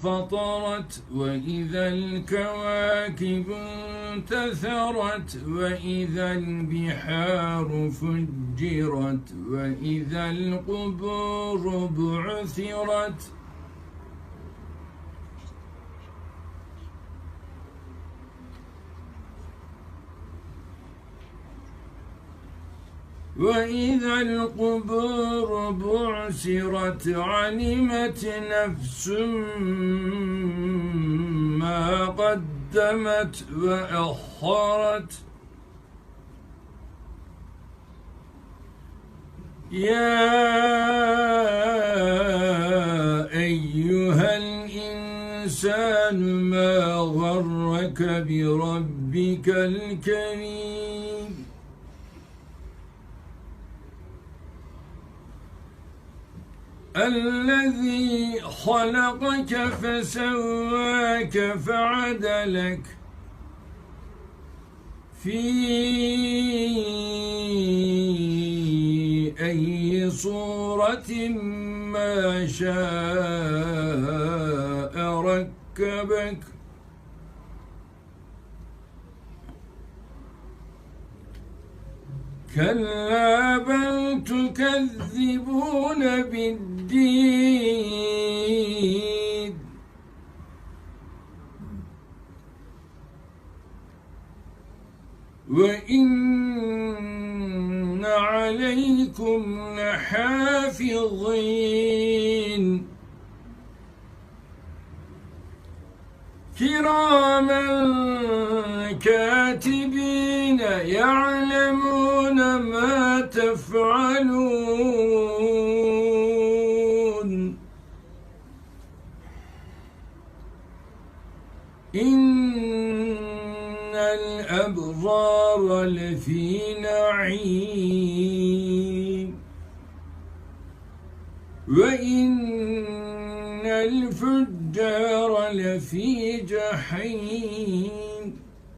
فطرت وإذا الكواكب انتثرت وإذا البحار فجرت وإذا القبور بعثرت وإذا القبور بعثرت علمت نفس ما قدمت وأخرت يا أيها الإنسان ما غرك بربك الكريم الذي خلقك فسواك فعدلك في أي صورة ما شاء ركبك كلا بل تكذبون بالدين وإن عليكم لحافظين كراما كاتبين يعلمون ما تفعلون إن الأبرار لفي نعيم وإن الفجار لفي جحيم